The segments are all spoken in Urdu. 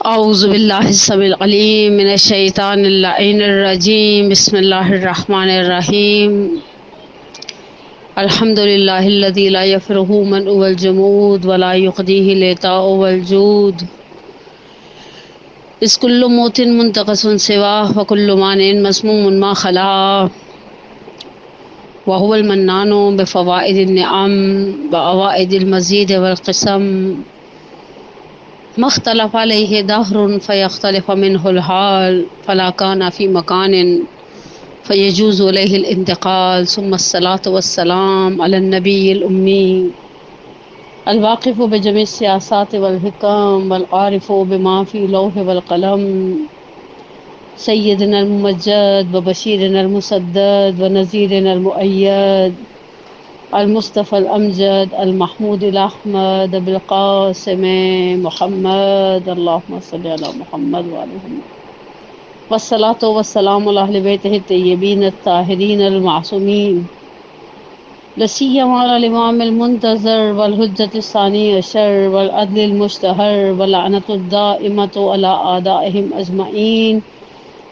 اعوذ باللہ السمیع العلیم من الشیطان اللعین الرجیم بسم اللہ الرحمن الرحیم الحمد للہ الذی لا یفرح من الجمود ولا یقضیہ لیتاء والجود اذ کل موت منتقص سواہ وکل مانع مسموم ما خلا وهو المنان بفوائد النعم وأوائد المزید والقسم ما اختلف علیہ دہر فیختلف منہ الحال فلا کان فی مکان فیجوز علیہ الانتقال ثم الصلاة والسلام علی النبی الأمی الواقف بجميع السیاسات والحکم والعارف بما فی لوح والقلم سیدنا الممجد وبشیرنا المسدد ونذیرنا المؤید المصطفى الأمجد المحمود الأحمد بالقاسم محمد اللهم صل على محمد وعلى محمد والصلاة والسلام على أهل بيته الطيبين الطاهرين المعصومين لا سيما على الإمام المنتظر والحجة الثاني عشر والعدل المشتهر واللعنة الدائمة على أعدائهم أجمعين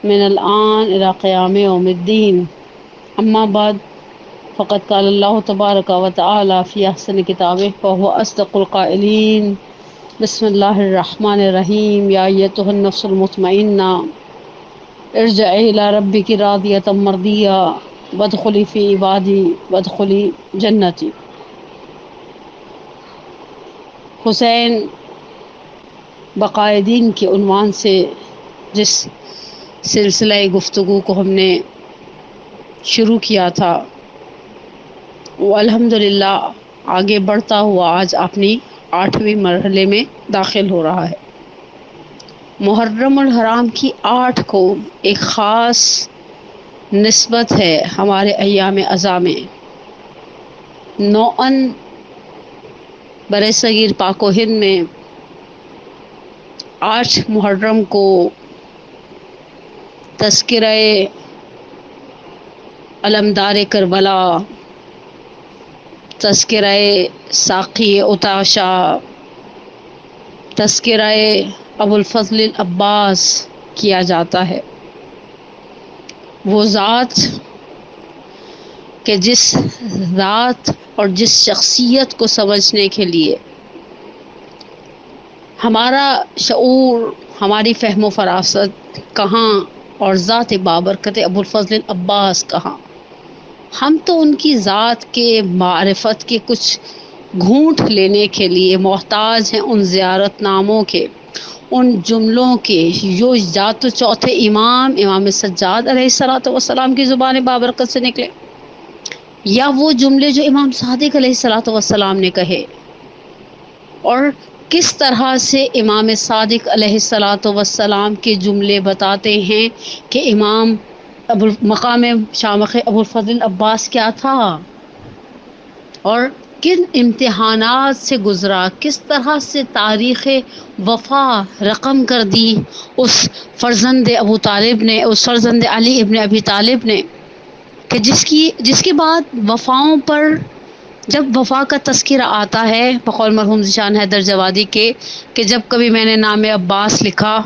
من الآن إلى قيام يوم الدين أما بعد فقد قال اللہ تبارک و تعالی فی احسن کتابہ وهو اصدق القائلین بسم اللہ الرحمن الرحیم یا ایتها النفس المطمئنہ ارجعی الی ربک راضیۃ مرضیہ وادخلی فی عبادی وادخلی جنتی۔ حسین بقائے دین کے عنوان سے جس سلسلہ گفتگو کو ہم نے شروع کیا تھا وہ الحمدللہ آگے بڑھتا ہوا آج اپنی 8ویں مرحلے میں داخل ہو رہا ہے۔ محرم الحرام کی 8 کو ایک خاص نسبت ہے ہمارے ایام ازاں میں۔ نوعاً برصغیر پاک و ہند میں 8 محرم کو تذکرہ علمدار کربلا، تذکرہ ساقی اتاشا، تذکرہ ابو الفضل العباس کیا جاتا ہے۔ وہ ذات کہ جس ذات اور جس شخصیت کو سمجھنے کے لیے ہمارا شعور، ہماری فہم و فراست کہاں اور ذات بابرکت ابو الفضل العباس کہاں۔ ہم تو ان کی ذات کے معرفت کے کچھ گھونٹ لینے کے لیے محتاج ہیں ان زیارت ناموں کے، ان جملوں کے جو یا تو چوتھے امام سجاد علیہ السلام کی زبان بابرکت سے نکلے، یا وہ جملے جو امام صادق علیہ السلام نے کہے، اور کس طرح سے امام صادق علیہ السلام کے جملے بتاتے ہیں کہ امام مقام شامخ ابو الفضل عباس کیا تھا اور کن امتحانات سے گزرا، کس طرح سے تاریخ وفا رقم کر دی اس فرزند ابو طالب نے، اس فرزند علی ابن ابی طالب نے، کہ جس کے بعد وفاؤں پر جب وفا کا تذکرہ آتا ہے بقول مرحوم ذیشان حیدر جوادی کے کہ جب کبھی میں نے نام عباس لکھا،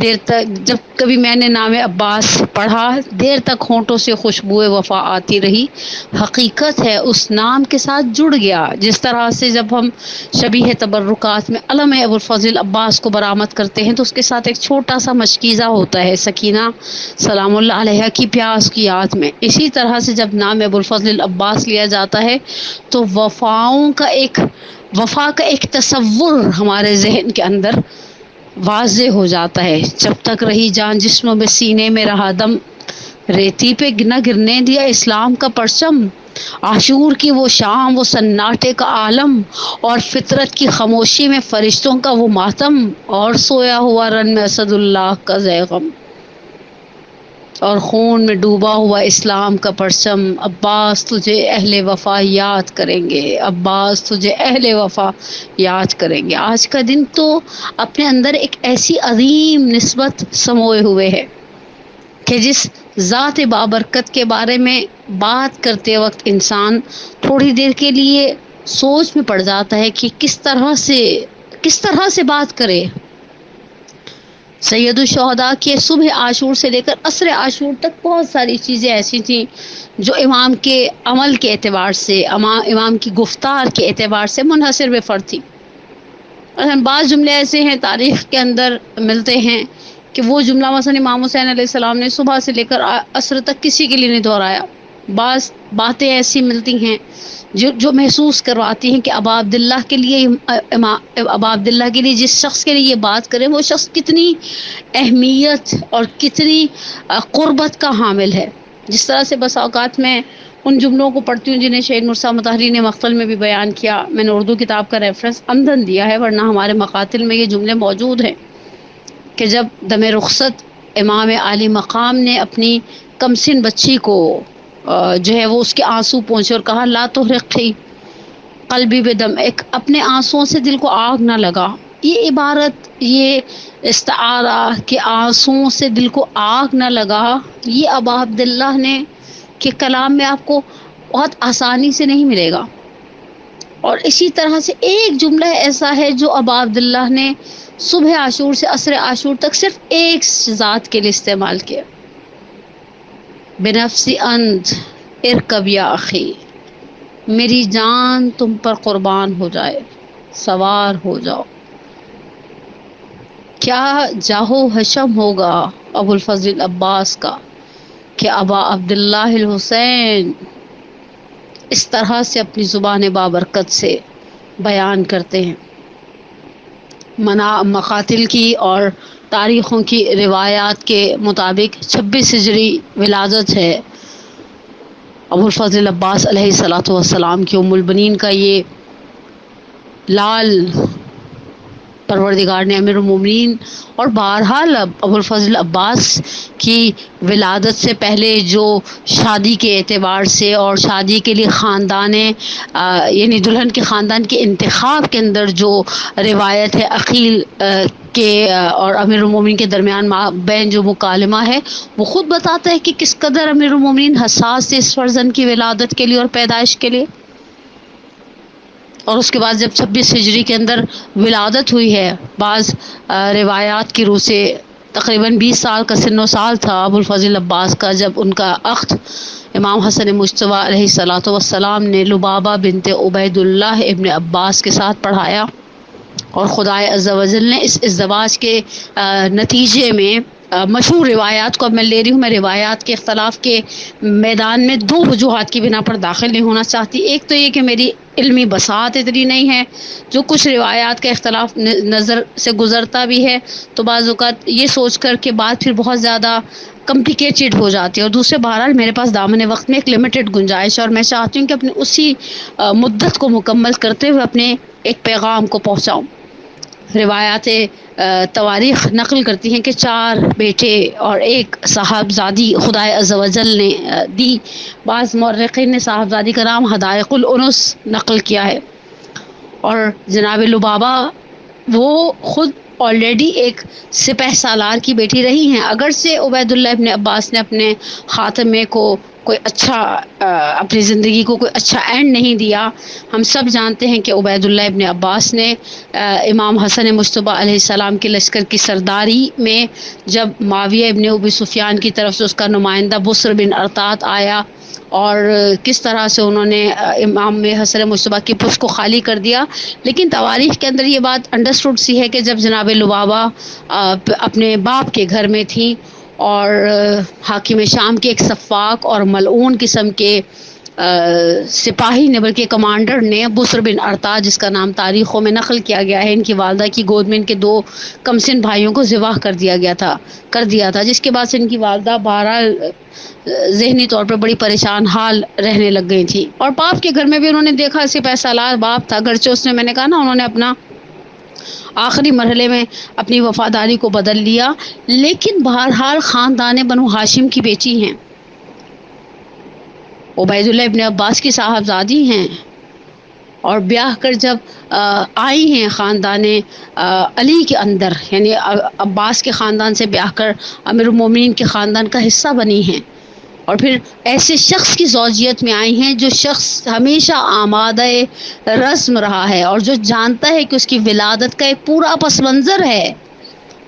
دیر تک جب کبھی میں نے نام عباس پڑھا، دیر تک ہونٹوں سے خوشبو وفا آتی رہی۔ حقیقت ہے اس نام کے ساتھ جڑ گیا۔ جس طرح سے جب ہم شبیہ تبرکات میں علم ابو الفضل عباس کو برآمد کرتے ہیں تو اس کے ساتھ ایک چھوٹا سا مشکیزہ ہوتا ہے سکینہ سلام اللہ علیہ کی پیاس کی یاد میں۔ اسی طرح سے جب نام ابو الفضل عباس لیا جاتا ہے تو وفا کا ایک تصور ہمارے ذہن کے اندر واضح ہو جاتا ہے۔ جب تک رہی جان جسم میں سینے میں رہا دم، ریتی پہ نہ گرنے دیا اسلام کا پرچم، عاشور کی وہ شام، وہ سناٹے کا عالم، اور فطرت کی خاموشی میں فرشتوں کا وہ ماتم، اور سویا ہوا رن میں اسد اللہ کا زیغم، اور خون میں ڈوبا ہوا اسلام کا پرچم۔ عباس تجھے اہل وفا یاد کریں گے، عباس تجھے اہل وفا یاد کریں گے۔ آج کا دن تو اپنے اندر ایک ایسی عظیم نسبت سموئے ہوئے ہے کہ جس ذات بابرکت کے بارے میں بات کرتے وقت انسان تھوڑی دیر کے لیے سوچ میں پڑ جاتا ہے کہ کس طرح سے بات کرے۔ سید الشہداء کے صبح عاشور سے لے کر عصر عاشور تک بہت ساری چیزیں ایسی تھیں جو امام کے عمل کے اعتبار سے، امام کی گفتار کے اعتبار سے منحصر بے فرد تھی۔ مثلا بعض جملے ایسے ہیں تاریخ کے اندر ملتے ہیں کہ وہ جملہ مثلا امام حسین علیہ السلام نے صبح سے لے کر عصر تک کسی کے لیے نہیں دہرایا۔ بعض باتیں ایسی ملتی ہیں جو محسوس کرواتی ہیں کہ ابا عبداللہ کے لیے، ابا عبداللہ کے لیے جس شخص کے لیے یہ بات کریں وہ شخص کتنی اہمیت اور کتنی قربت کا حامل ہے۔ جس طرح سے بس اوقات میں ان جملوں کو پڑھتی ہوں جنہیں شہید مرتضیٰ مطہری نے مقتل میں بھی بیان کیا۔ میں نے اردو کتاب کا ریفرنس عمدن دیا ہے، ورنہ ہمارے مقاتل میں یہ جملے موجود ہیں کہ جب دم رخصت امام عالی مقام نے اپنی کمسن بچی کو جو ہے وہ اس کے آنسو پہنچے اور کہا لا تحرقی قلبی بدم، ایک اپنے آنسوؤں سے دل کو آگ نہ لگا۔ یہ عبارت، یہ استعارہ کہ آنسوؤں سے دل کو آگ نہ لگا، یہ ابا عبداللہ نے کے کلام میں آپ کو بہت آسانی سے نہیں ملے گا۔ اور اسی طرح سے ایک جملہ ایسا ہے جو ابا عبداللہ نے صبح عاشور سے عصر عاشور تک صرف ایک ذات کے لیے استعمال کیا، بنفسی انت ارکب یا اخی، میری جان تم پر قربان ہو جائے، سوار ہو جاؤ۔ کیا جاہو حشم ہوگا ابو الفضل عباس کا کہ ابا عبداللہ الحسین اس طرح سے اپنی زبان بابرکت سے بیان کرتے ہیں۔ مقاتل کی اور تاریخوں کی روایات کے مطابق 26 ہجری ولادت ہے ابو الفضل عباس علیہ الصلوۃ والسلام کی۔ ام البنین کا یہ لال پروردگار نے امیر المومنین، اور بہرحال ابو الفضل عباس کی ولادت سے پہلے جو شادی کے اعتبار سے اور شادی کے لیے خاندان یعنی دلہن کے خاندان کے انتخاب کے اندر جو روایت ہے عقیل کے اور امیر المومنین کے درمیان بین جو مکالمہ ہے، وہ خود بتاتا ہے کہ کس قدر امیر المومنین حساس تھے اس فرزند کی ولادت کے لیے اور پیدائش کے لیے۔ اور اس کے بعد جب 26 ہجری کے اندر ولادت ہوئی ہے، بعض روایات کی روح سے تقریباً 20 سال کا سن و سال تھا ابو الفضل عباس کا جب ان کا اخت امام حسن مجتبیٰ علیہ الصلوۃ والسلام نے لبابہ بنت عبید اللہ ابن عباس کے ساتھ پڑھایا، اور خدائے عز و جل نے اس ازدواج کے نتیجے میں مشہور روایات کو اب میں لے رہی ہوں، میں روایات کے اختلاف کے میدان میں دو وجوہات کی بنا پر داخل نہیں ہونا چاہتی۔ ایک تو یہ کہ میری علمی بساط اتنی نہیں ہے، جو کچھ روایات کا اختلاف نظر سے گزرتا بھی ہے تو بعض اوقات یہ سوچ کر کہ بات پھر بہت زیادہ کمپلیکیٹڈ ہو جاتی ہے، اور دوسرے بہرحال میرے پاس دامن وقت میں ایک لمیٹڈ گنجائش ہے، اور میں چاہتی ہوں کہ اپنے اسی مدت کو مکمل کرتے ہوئے اپنے ایک پیغام کو پہنچاؤں۔ روایات تواریخ نقل کرتی ہیں کہ 4 بیٹے اور 1 صاحبزادی خدائے عز و جل نے دی۔ بعض مورخین نے صاحبزادی کا نام حدائق الانس نقل کیا ہے، اور جناب لبابہ وہ خود آلریڈی ایک سپہ سالار کی بیٹی رہی ہیں، اگرچہ عبید اللہ ابن عباس نے اپنے خاتمے کو کوئی اچھا اپنی زندگی کو کوئی اچھا اینڈ نہیں دیا۔ ہم سب جانتے ہیں کہ عبید اللہ ابن عباس نے امام حسن مجتبیٰ علیہ السلام کے لشکر کی سرداری میں جب معاویہ ابن ابی سفیان کی طرف سے اس کا نمائندہ بصر بن ارطاط آیا اور کس طرح سے انہوں نے امام حسن مجتبیٰ کی پشت کو خالی کر دیا، لیکن تواریخ کے اندر یہ بات انڈرسٹوڈ سی ہے کہ جب جناب لبابہ اپنے باپ کے گھر میں تھیں اور حاکم شام کے ایک سفاک اور ملعون قسم کے سپاہی نے بلکہ کمانڈر نے بصر بن ارطاط، جس کا نام تاریخوں میں نقل کیا گیا ہے، ان کی والدہ کی گود میں ان کے 2 کمسن بھائیوں کو ذبح کر دیا تھا، جس کے بعد سے ان کی والدہ بہرحال ذہنی طور پر بڑی پریشان حال رہنے لگ گئی تھی، اور باپ کے گھر میں بھی انہوں نے دیکھا سپہ سالار باپ تھا، اگرچہ اس نے، میں نے کہا نا، انہوں نے اپنا آخری مرحلے میں اپنی وفاداری کو بدل لیا، لیکن بہرحال خاندان بنو ہاشم کی بیٹی ہیں، عبید اللہ ابن عباس کی صاحبزادی ہیں، اور بیاہ کر جب آئی ہیں خاندان علی کے اندر، یعنی عباس کے خاندان سے بیاہ کر امیر المومنین کے خاندان کا حصہ بنی ہیں، اور پھر ایسے شخص کی زوجیت میں آئی ہیں جو شخص ہمیشہ آمادہ رسم رہا ہے اور جو جانتا ہے کہ اس کی ولادت کا ایک پورا پس منظر ہے،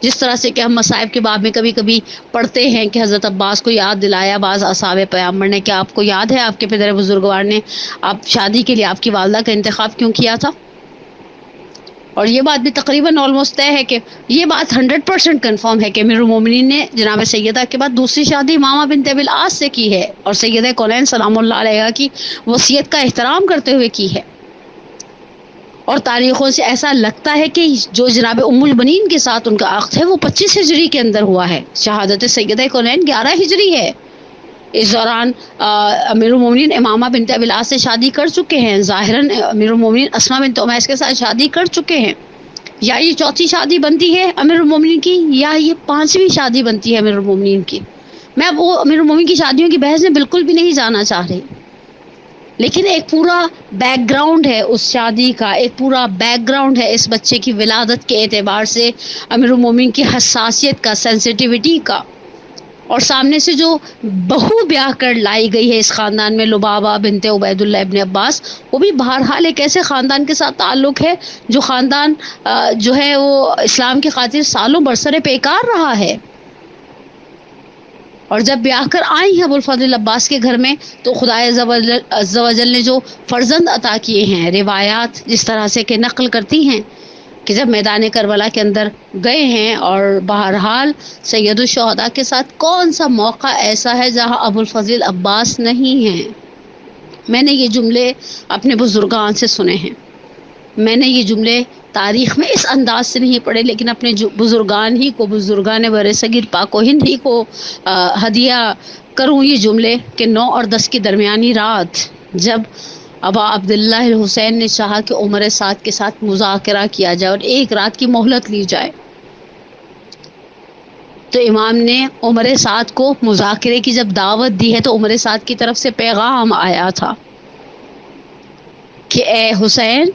جس طرح سے کہ ہم مصائب کے باب میں کبھی کبھی پڑھتے ہیں کہ حضرت عباس کو یاد دلایا بعض اصحاب پیغمبر نے کہ آپ کو یاد ہے آپ کے پدر بزرگوار نے آپ شادی کے لیے آپ کی والدہ کا انتخاب کیوں کیا تھا. اور یہ بات بھی تقریباً آلموسٹ طے ہے کہ یہ بات 100% کنفرم ہے کہ امیر المومنین نے جناب سیدہ کے بعد دوسری شادی امامہ بنت ابی العاص سے کی ہے اور سیدہ کونین سلام اللہ علیہا کی وصیت کا احترام کرتے ہوئے کی ہے. اور تاریخوں سے ایسا لگتا ہے کہ جو جناب ام البنین کے ساتھ ان کا عقد ہے وہ 25 ہجری کے اندر ہوا ہے. شہادت سیدہ کونین 11 ہجری ہے. اس دوران امیر المومنین امامہ بنت ابی العاص سے شادی کر چکے ہیں. ظاہراً امیر المومنین اسماء بنت امیس کے ساتھ شادی کر چکے ہیں. یا یہ چوتھی شادی بنتی ہے امیر المومنین کی یا یہ 5ویں شادی بنتی ہے امیر المومنین کی. میں اب وہ امیر المومنین کی شادیوں کی بحث میں بالکل بھی نہیں جانا چاہ رہی، لیکن ایک پورا بیک گراؤنڈ ہے اس شادی کا، ایک پورا بیک گراؤنڈ ہے اس بچے کی ولادت کے اعتبار سے امیر المومنین کی حساسیت کا، سینسیٹیوٹی کا. اور سامنے سے جو بہو بیاہ کر لائی گئی ہے اس خاندان میں لبابہ بنت عبید اللہ ابن عباس، وہ بھی بہرحال ایک ایسے خاندان کے ساتھ تعلق ہے جو خاندان جو ہے وہ اسلام کی خاطر سالوں برسر پیکار رہا ہے. اور جب بیاہ کر آئی ہیں ابوالفضل عباس کے گھر میں تو خدا عز و جل نے جو فرزند عطا کیے ہیں، روایات جس طرح سے کہ نقل کرتی ہیں کہ جب میدان کربلا کے اندر گئے ہیں اور بہرحال سید الشہداء کے ساتھ کون سا موقع ایسا ہے جہاں ابوالفضل عباس نہیں ہیں. میں نے یہ جملے اپنے بزرگان سے سنے ہیں، میں نے یہ جملے تاریخ میں اس انداز سے نہیں پڑھے، لیکن اپنے بزرگان ہی کو، بزرگان بر صغیر پاک و ہند ہی کو ہدیہ کروں یہ جملے کہ 9 اور 10 کی درمیانی رات جب ابا عبداللہ الحسین نے چاہا کہ عمر سعد کے ساتھ مذاکرہ کیا جائے اور ایک رات کی مہلت لی جائے، تو امام نے عمر سعد کو مذاکرے کی جب دعوت دی ہے تو عمر سعد کی طرف سے پیغام آیا تھا کہ اے حسین،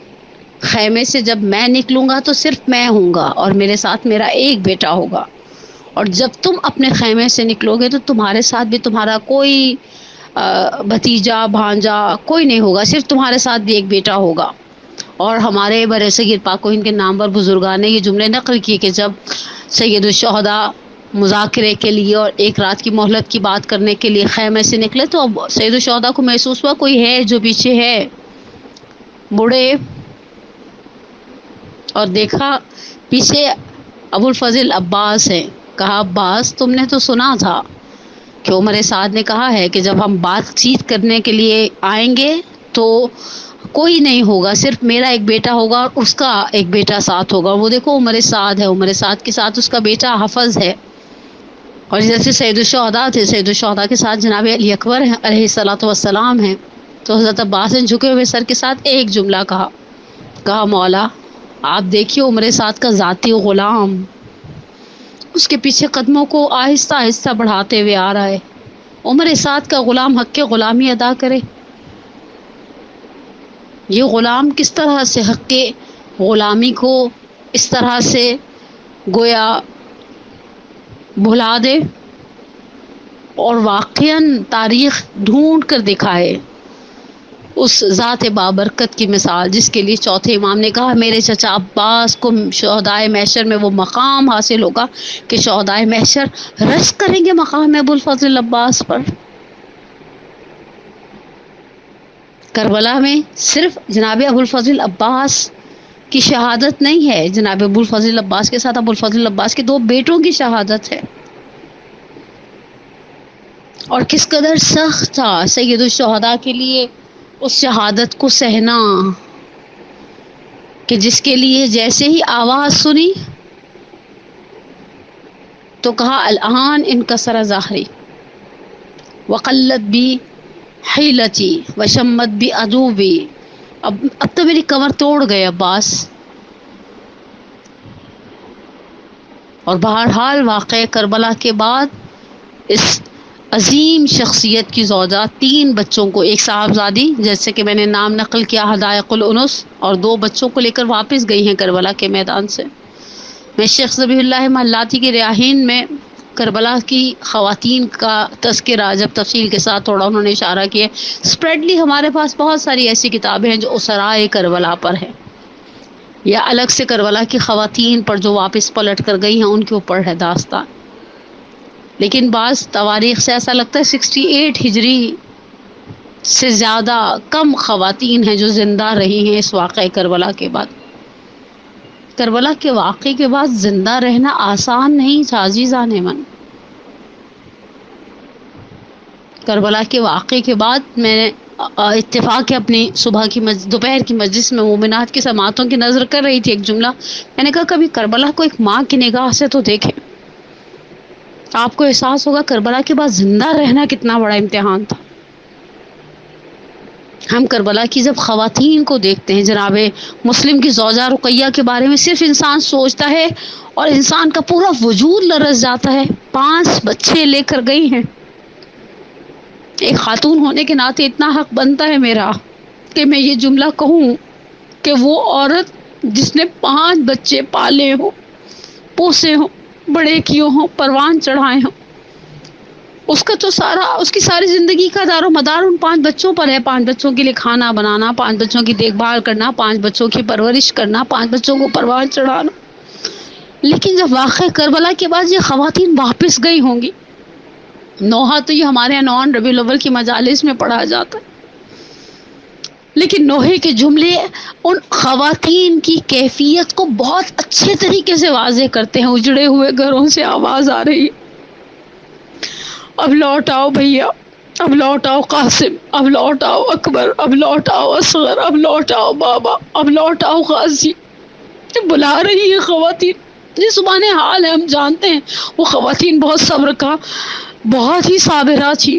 خیمے سے جب میں نکلوں گا تو صرف میں ہوں گا اور میرے ساتھ میرا ایک بیٹا ہوگا، اور جب تم اپنے خیمے سے نکلو گے تو تمہارے ساتھ بھی تمہارا کوئی بھتیجا بھانجا کوئی نہیں ہوگا، صرف تمہارے ساتھ بھی ایک بیٹا ہوگا. اور ہمارے برصغیر پاک و ہند کے نامور بزرگان نے یہ جملے نقل کیے کہ جب سید الشہداء مذاکرے کے لیے اور ایک رات کی مہلت کی بات کرنے کے لیے خیمے سے نکلے تو اب سید الشہداء کو محسوس ہوا کوئی ہے جو پیچھے ہے. مڑے اور دیکھا پیچھے ابوالفضل عباس ہیں. کہا عباس، تم نے تو سنا تھا کہ عمر سعد نے کہا ہے کہ جب ہم بات چیت کرنے کے لیے آئیں گے تو کوئی نہیں ہوگا، صرف میرا ایک بیٹا ہوگا اور اس کا ایک بیٹا ساتھ ہوگا. وہ دیکھو عمر سعد ہے، عمر سعد کے ساتھ اس کا بیٹا حفظ ہے. اور جیسے سید الشہداء تھے، سید الشہداء کے ساتھ جناب علی اکبر علیہ الصلوۃ والسلام ہیں. تو حضرت عباس نے جھکے ہوئے سر کے ساتھ ایک جملہ کہا مولا آپ دیکھیے عمر سعد کا ذاتی غلام اس کے پیچھے قدموں کو آہستہ آہستہ بڑھاتے ہوئے آ رہا ہے. عمر سعد کا غلام حق کے غلامی ادا کرے. یہ غلام کس طرح سے حق کے غلامی کو اس طرح سے گویا بھلا دے اور واقعاً تاریخ ڈھونڈ کر دکھائے اس ذات بابرکت کی مثال جس کے لیے چوتھے امام نے کہا میرے چچا عباس کو شہدائے محشر میں وہ مقام حاصل ہوگا کہ شہدائے محشر رشک کریں گے مقام ابوالفضل عباس پر. کربلا میں صرف جناب ابوالفضل عباس کی شہادت نہیں ہے، جناب ابوالفضل عباس کے ساتھ ابوالفضل عباس کے 2 بیٹوں کی شہادت ہے. اور کس قدر سخت تھا سید الشہداء کے لیے اس شہادت کو سہنا کہ جس کے لیے جیسے ہی آواز سنی تو کہا الآن انکسر ظہری وقلت بی حیلتی وشمت بی عدوبی، اب تو میری کمر توڑ گئے عباس. اور بہرحال واقعہ کربلا کے بعد اس عظیم شخصیت کی زوجہ 3 بچوں کو، ایک صاحبزادی جیسے کہ میں نے نام نقل کیا حدائق الانس، اور 2 بچوں کو لے کر واپس گئی ہیں کربلا کے میدان سے. میں شیخ ذبیح اللہ محلاتی کے ریاحین میں کربلا کی خواتین کا تذکرہ جب تفصیل کے ساتھ تھوڑا انہوں نے اشارہ کیا. اسپریڈلی ہمارے پاس بہت ساری ایسی کتابیں ہیں جو اسرائے کربلا پر ہیں. یا الگ سے کربلا کی خواتین پر جو واپس پلٹ کر گئی ہیں ان کے اوپر ہے داستان. لیکن بعض تواریخ سے ایسا لگتا ہے 68 ہجری سے زیادہ کم خواتین ہیں جو زندہ رہی ہیں اس واقعہ کربلا کے بعد. کربلا کے واقعے کے بعد زندہ رہنا آسان نہیں تھا عزیزان من. کربلا کے واقعے کے بعد میں نے اتفاق کے اپنی صبح کی دوپہر کی مجلس میں مومنات کی سماعتوں کی نظر کر رہی تھی. ایک جملہ میں نے کہا کبھی کربلا کو ایک ماں کی نگاہ سے تو دیکھیں. آپ کو احساس ہوگا کربلا کے بعد زندہ رہنا کتنا بڑا امتحان تھا. ہم کربلا کی جب خواتین کو دیکھتے ہیں، جناب مسلم کی زوجہ رقیہ کے بارے میں صرف انسان سوچتا ہے اور انسان کا پورا وجود لرز جاتا ہے. 5 بچے لے کر گئی ہیں. ایک خاتون ہونے کے ناطے اتنا حق بنتا ہے میرا کہ میں یہ جملہ کہوں کہ وہ عورت جس نے 5 بچے پالے ہوں، پوسے ہوں، بڑے کیے ہوں، پروان چڑھائے ہوں، اس کا تو اس کی ساری زندگی کا دار و مدار ان 5 بچوں پر ہے. 5 بچوں کے لیے کھانا بنانا، 5 بچوں کی دیکھ بھال کرنا، 5 بچوں کی پرورش کرنا، 5 بچوں کو پروان چڑھانا. لیکن جب واقعہ کربلا کے بعد یہ خواتین واپس گئی ہوں گی، نوحہ تو یہ ہمارے یہاں 9 ربیع الاول کی مجالس میں پڑھا جاتا ہے، لیکن نوحے کے جملے ان خواتین کی کیفیت کو بہت اچھے طریقے سے واضح کرتے ہیں. اجڑے ہوئے گھروں سے آواز آ رہی ہے، اب لوٹ آؤ بھیا، اب لوٹ آؤ قاسم، اب لوٹ آؤ اکبر، اب لوٹ آؤ اصغر، اب لوٹ آؤ بابا، اب لوٹ آؤ غازی. بلا رہی ہے خواتین. یہ زبان حال ہے، ہم جانتے ہیں وہ خواتین بہت صبر کا، بہت ہی صابرہ تھی.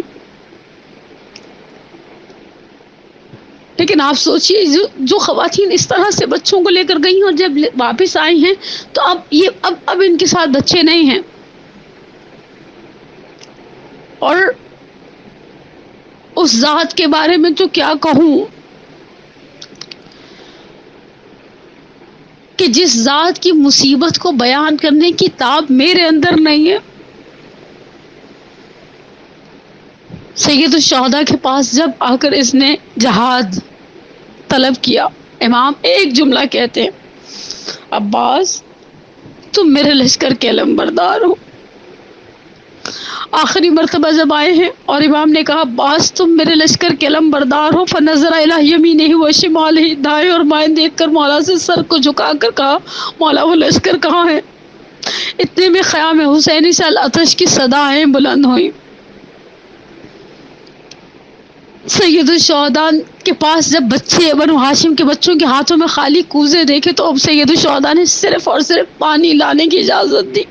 لیکن آپ سوچئے جو خواتین اس طرح سے بچوں کو لے کر گئی ہیں اور جب واپس آئی ہیں تو اب ان کے ساتھ بچے نہیں ہیں. اور اس ذات کے بارے میں تو کیا کہوں کہ جس ذات کی مصیبت کو بیان کرنے کی تاب میرے اندر نہیں ہے. سید الشہداء کے پاس جب آ کر اس نے جہاد طلب کیا، امام ایک جملہ کہتے ہیں، عباس تم میرے لشکر کے علمبردار ہو. آخری مرتبہ جب آئے ہیں اور امام نے کہا عباس تم میرے لشکر کے علمبردار ہو، فنظر الی یمینہ و شمالہ، دائیں اور بائیں دیکھ کر مولا سے سر کو جھکا کر کہا مولا وہ لشکر کہاں ہے؟ اتنے میں خیام حسینی سے العطش کی صدایں بلند ہوئیں. سید الشہداء کے پاس جب بچے بنو ہاشم کے بچوں کے ہاتھوں میں خالی کوزے دیکھے تو اب سید الشہداء نے صرف اور صرف پانی لانے کی اجازت دی.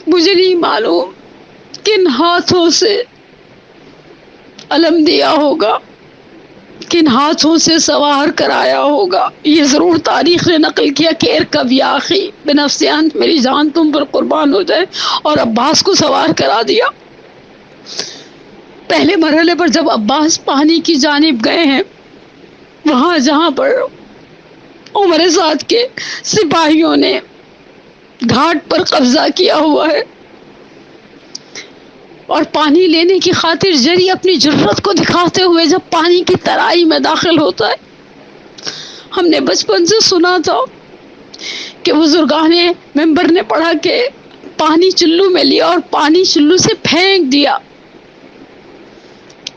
مجھے نہیں معلوم کن ہاتھوں سے علم دیا ہوگا، کن ہاتھوں سے سوار کرایا ہوگا. یہ ضرور تاریخ نے نقل کیا کہ ارکب یا اخی بنفس انت، میری جان تم پر قربان ہو جائے، اور عباس کو سوار کرا دیا. پہلے مرحلے پر جب عباس پانی کی جانب گئے ہیں، وہاں جہاں پر عمر سعد کے سپاہیوں نے گھاٹ پر قبضہ کیا ہوا ہے اور پانی لینے کی خاطر جری اپنی جرت کو دکھاتے ہوئے جب پانی کی ترائی میں داخل ہوتا ہے. ہم نے بچپن سے سنا تھا کہ بزرگان ممبر نے پڑھا کہ پانی چلو میں لیا اور پانی چلو سے پھینک دیا.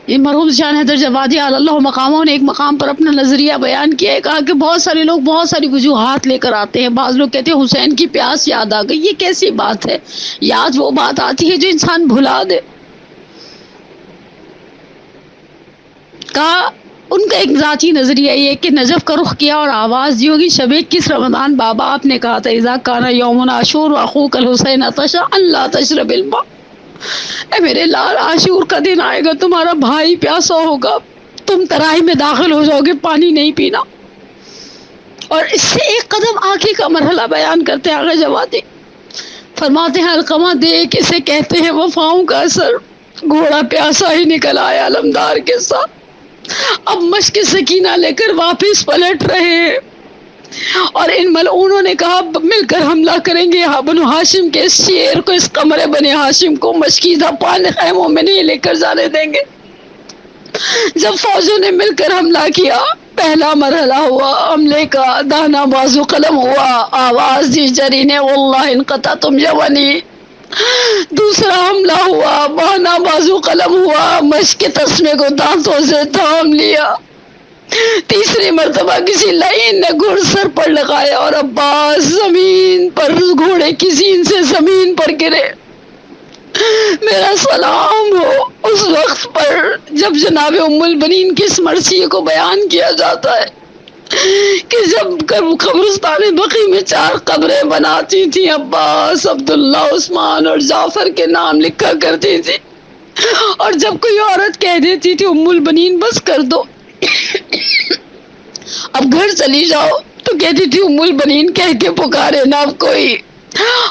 یہ مرحوم شان حیدر جوادی علی اللہ مقاموں نے ایک مقام پر اپنا نظریہ بیان کیا ہے. کہا کہ بہت سارے لوگ بہت ساری وجوہات لے کر آتے ہیں. بعض لوگ کہتے ہیں حسین کی پیاس یاد آ گئی. یہ کیسی بات ہے؟ یاد وہ بات آتی ہے جو انسان بھلا دے. کہا ان کا ایک ذاتی نظریہ یہ کہ نجف کا رخ کیا اور آواز دی ہوگی شب 21 رمضان. بابا آپ نے کہا تھا اذا کان یوم عاشور واخوک الحسین عطشا ان لا تشرب الماء، اے میرے لال عاشور کا دن آئے گا، تمہارا بھائی پیاسا ہوگا، تم ترائی میں داخل ہو جاؤ گے، پانی نہیں پینا. اور اس سے ایک قدم آگے کا مرحلہ بیان کرتے ہیں آغا جوادی. فرماتے ہیں علقمہ دیکھ اسے کہتے ہیں وفاؤں کا اثر. گھوڑا پیاسا ہی نکل آیا علمدار کے ساتھ. اب مشق سکینہ لے کر واپس پلٹ رہے ہیں اور ان ملعونوں نے کہا مل کر حملہ کریں گے یہاں بنو ہاشم کے اس شیر کو، اس قمر بنی ہاشم کو مشکیزہ پانے خیموں میں نہیں لے کر جانے دیں گے. جب فوجوں نے مل کر حملہ کیا پہلا مرحلہ ہوا حملے کا، دانا بازو قلم ہوا، آواز دی جری نے واللہ انقطع تم یونی۔ دوسرا حملہ ہوا، بہنا بازو قلم ہوا، مشق کے تسمے کو دانتوں سے تھام لیا۔ تیسری مرتبہ کسی لعین نے گھڑ سر پر لگایا اور عباس زمین پر گھوڑے کی سین سے زمین پر گرے۔ میرا سلام ہو اس وقت پر جب جناب ام البنین کی اس مرثیے کو بیان کیا جاتا ہے کہ جب قبرستان بقیع میں 4 قبریں بناتی تھی، عباس، عبداللہ، عثمان اور جعفر کے نام لکھا کرتی تھی، اور جب کوئی عورت کہہ دیتی تھی ام البنین بس کر دو اب گھر چلی جاؤ، تو کہتی تھی ام البنین کہہ کے پکارے نہ اب کوئی۔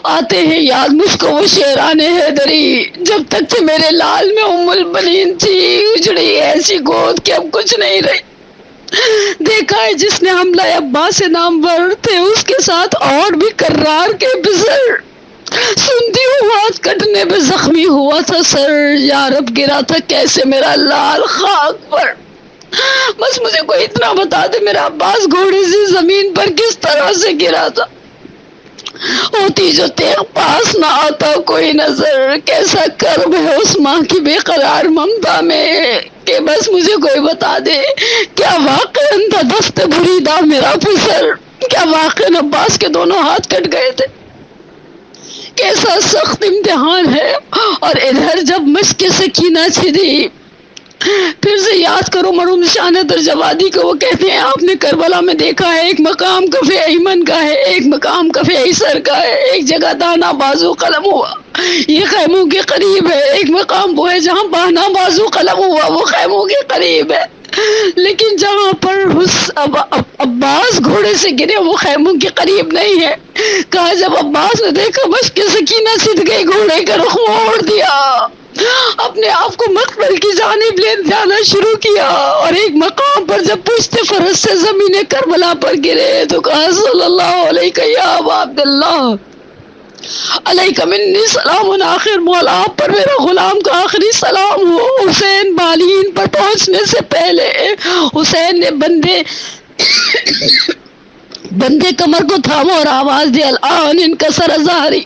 آتے ہیں یاد مجھ کو وہ شیران حیدری، جب تک کہ میرے لال میں ام البنین تھی، اجڑی ایسی گود کہ اب کچھ نہیں رہی۔ دیکھا ہے جس نے حملہ عباس نامور تھے اس کے ساتھ اور بھی کرار کے بزر، سنتی ہوں ہاتھ کٹنے پہ زخمی ہوا تھا سر، یا رب گرا تھا کیسے میرا لال خاک پر۔ بس مجھے کوئی اتنا بتا دے میرا عباس گھوڑے سے زمین پر کس طرح سے گرا تھا، ہوتی جو تیغ پاس نہ آتا کوئی نظر، کیسا کرب ہے اس ماں کی بے قرار ممتا میں کہ بس مجھے کوئی بتا دے کیا واقعاً تھا دست بریدہ میرا پسر، کیا واقعاً عباس کے دونوں ہاتھ کٹ گئے تھے؟ کیسا سخت امتحان ہے۔ اور ادھر جب مشق سکینہ چھری، پھر سے یاد کرو مرحوم شان درجوادی کو، وہ کہتے ہیں آپ نے کربلا میں دیکھا ہے ایک مقام کف ایمن کا ہے، ایک مقام کف ایسر کا ہے، ایک جگہ دانا بازو قلم ہوا یہ خیموں کے قریب ہے، ایک مقام وہ ہے جہاں باہنا بازو قلم ہوا وہ خیموں کے قریب ہے، لیکن جہاں پر عباس گھوڑے سے گرے وہ خیموں کے قریب نہیں ہے۔ کہا جب عباس نے دیکھا مشق سکینہ سد گئی، گھوڑے کا رخ موڑ دیا، اپنے آپ کو مقبل کی جانب لے جانا شروع کیا، اور ایک مقام پر جب پشت فرس سے زمین کربلا پر گرے تو کہا صلی اللہ علیہ یا ابا عبداللہ علیہ منی سلام، آخر مولا آپ پر میرا غلام کا آخری سلام ہو۔ حسین بالین پر پہنچنے سے پہلے حسین نے بندے کمر کو تھاما اور آواز دی الان انکسر ظہری،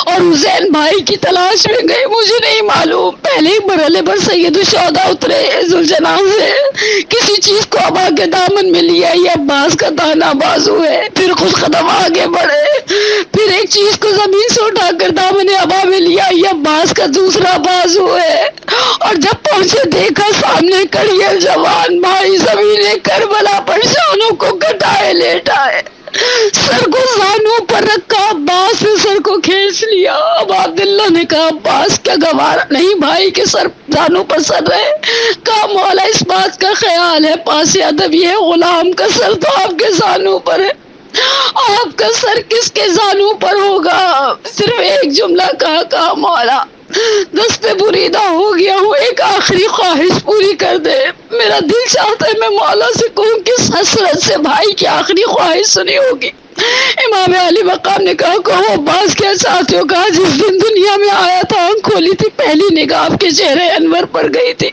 اور حسین بھائی کی تلاش میں گئے۔ مجھے نہیں معلوم پہلے مرحلے پر سید الشہداء اترے ذوالجناح سے، کسی چیز کو ابا کے دامن میں لیا، یہ عباس کا دانا بازو ہے، پھر کچھ قدم آگے بڑھے، پھر ایک چیز کو زمین سے اٹھا کر دامن ابا میں لیا، یہ عباس کا دوسرا بازو ہے، اور جب پہنچے دیکھا سامنے کڑی جوان بھائی زمین کربلا پر شانوں کو کٹائے لیٹا ہے، سر کو زانوں پر رکھا، عباس نے سر کو کھینچ لیا۔ اب عبداللہ نے کہا عباس کیا گوارا نہیں بھائی کے سر زانوں پر سر رہے؟ کہا مولا اس بات کا خیال ہے، پاس ادب یہ ہے غلام کا سر تو آپ کے زانوں پر ہے، آپ کا سر کس کے زانوں پر ہوگا؟ صرف ایک جملہ کہا مولا دست بریدہ ہو گیا ہوں، ایک آخری خواہش پوری کر دے، میرا دل چاہتا ہے میں مولا سے کہوں کس حسرت سے بھائی کی آخری خواہش سنی ہوگی۔ امام علی مقام نے کہا کہو عباس کیا چاہتے ہو؟ کہا جس دن دنیا میں آیا تھا آنکھ کھولی تھی پہلی نگاہ آپ کے چہرے انور پر گئی تھی،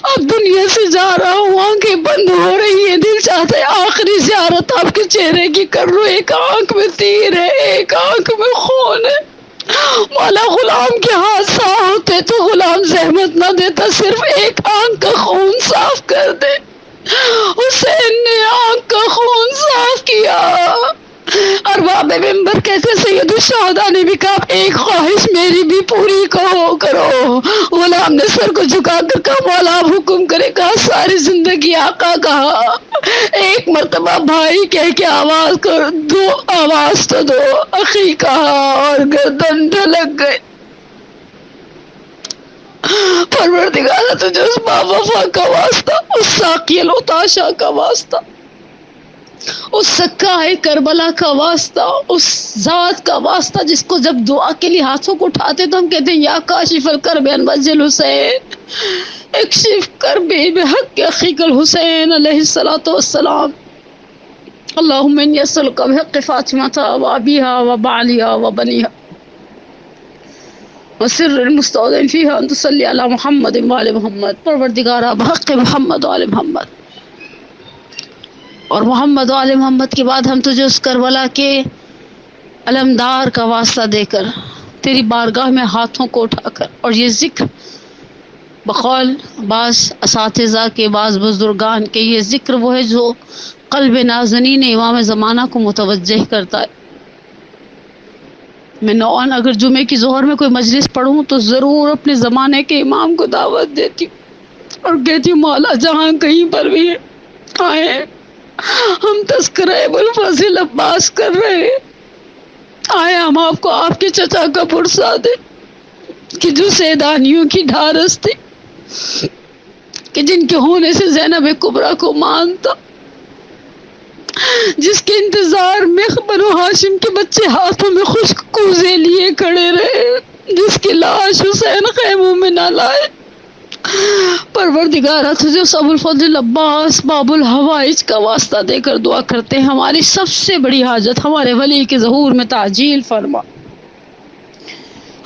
اب دنیا سے جا رہا ہوں آنکھیں بند ہو رہی ہیں، دل چاہتا ہے آخری زیارت آپ کے چہرے کی کر لوں، ایک آنکھ میں تیر ہے ایک آنکھ میں خون ہے، مولا غلام کے ہاتھ صاف ہوتے تو غلام زحمت نہ دیتا، صرف ایک آنکھ کا خون صاف کر دے۔ حسین نے آنکھ کا خون صاف کیا، ارباب ممبر کہتے سید الشہداء نے بھی کہا ایک خواہش میری بھی پوری کرو۔ غلام نے سر کو جھکا کر کہا مولا آپ حکم کرے، کہا ساری زندگی آقا کہا، ایک مرتبہ بھائی کہہ کے آواز کر دو، آواز تو دو، اخی کہا اور گردن ڈھلک گئے۔ پروردگارہ تجھے اس باوفا کا واسطہ، اس ساقی العطاشا کا واسطہ، اس سکائے کربلا کا واسطہ، اس ذات کا واسطہ جس کو جب دعا کے لیے ہاتھوں کو اٹھاتے تو ہم کہتے ہیں یا کاشف الکرب عن وجه الحسین اکشف کربی بحق اخیک الحسین علیہ الصلوۃ والسلام، اللهم انی اسألک بحق فاطمہ وابیہا وبعلیہا وبنیہا وسر المستودع فیہا ان تصلی علی محمد وآل محمد، پروردگارہ بحق محمد وآل محمد اور محمد و آل محمد کے بعد ہم تجھے اس کربلا کے علمدار کا واسطہ دے کر تیری بارگاہ میں ہاتھوں کو اٹھا کر، اور یہ ذکر بقول بعض اساتذہ کے، بعض بزرگان کے، یہ ذکر وہ ہے جو قلب نازنین امام زمانہ کو متوجہ کرتا ہے۔ میں نوعاً اگر جمعے کی ظہر میں کوئی مجلس پڑھوں تو ضرور اپنے زمانے کے امام کو دعوت دیتی ہوں اور کہتی ہوں مولا جہاں کہیں پر بھی آئے ہم تذکرہ ابوالفضل عباس کر رہے ہیں، آئے ہم آپ کو آپ کے چچا کا پرسا دیں کہ جو سیدانیوں کی ڈھارس تھی، کہ جن کے ہونے سے زینب کبریٰ کو مانتا، جس کے انتظار میں بنو ہاشم کے بچے ہاتھوں میں خشک کوزے لیے کھڑے رہے، جس کی لاش حسین خیموں میں نہ لائے، پروردگارہ تجھے اس ابوالفضل عباس باب الحوائج کا واسطہ دے کر دعا کرتے ہیں، ہماری سب سے بڑی حاجت ہمارے ولی کے ظہور میں تعجیل فرما،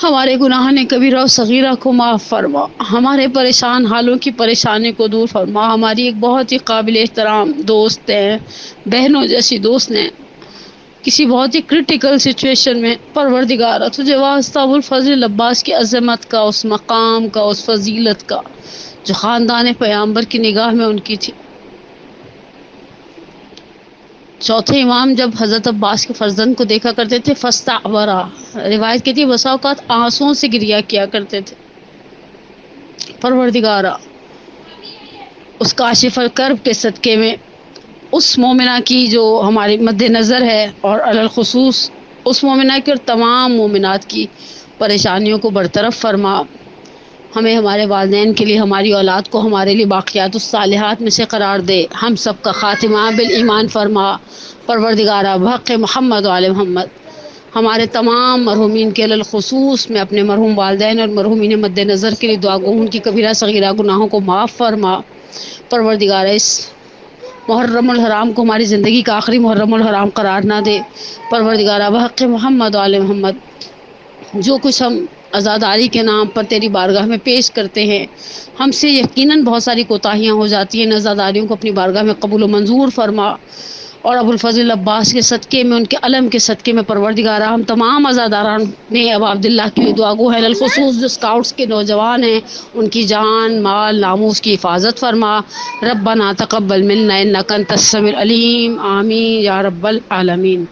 ہمارے گناہ کبیرہ و صغیرہ کو معاف فرما، ہمارے پریشان حالوں کی پریشانی کو دور فرما۔ ہماری ایک بہت ہی قابل احترام دوست ہیں، بہنوں جیسی دوست نے کسی بہت ہی کرٹیکل سچویشن میں، پروردگارہ تجھے واسطہ ابوالفضل عباس کی عظمت کا، اس مقام کا، اس فضیلت کا جو خاندان پیامبر کی نگاہ میں ان کی تھی۔ چوتھے امام جب حضرت عباس کے فرزند کو دیکھا کرتے تھے فاستعبرا، روایت کہتی ہے بسا اوقات آنسوؤں سے گریا کیا کرتے تھے۔ پروردگارہ اس کاشف الکرب کے صدقے میں اس مومنہ کی جو ہماری مد نظر ہے، اور علی الخصوص اس مومنہ کی اور تمام مومنات کی پریشانیوں کو برطرف فرما، ہمیں ہمارے والدین کے لیے، ہماری اولاد کو ہمارے لیے باقیات الصالحات میں سے قرار دے، ہم سب کا خاتمہ بالایمان فرما۔ پروردگارہ بحق محمد و آل محمد ہمارے تمام مرحومین کے علی الخصوص میں اپنے مرحوم والدین اور مرحومین مد نظر کے لیے دعا گو، ان کی کبیرہ صغیرہ گناہوں کو معاف فرما۔ پروردگارہ اس محرم الحرام کو ہماری زندگی کا آخری محرم الحرام قرار نہ دے۔ پروردگارہ بحق محمد و آل محمد جو کچھ ہم عزاداری کے نام پر تیری بارگاہ میں پیش کرتے ہیں، ہم سے یقیناً بہت ساری کوتاہیاں ہو جاتی ہیں، ان عزاداریوں کو اپنی بارگاہ میں قبول و منظور فرما، اور ابوالفضل عباس کے صدقے میں، ان کے علم کے صدقے میں پروردگارہ ہم تمام عزاداران میں ابا عبداللہ کی دعا گو ہیں، الخصوص جو اسکاؤٹس کے نوجوان ہیں ان کی جان مال ناموس کی حفاظت فرما۔ ربنا تقبل منا انک انت السمیع العلیم، آمین یا رب العالمین۔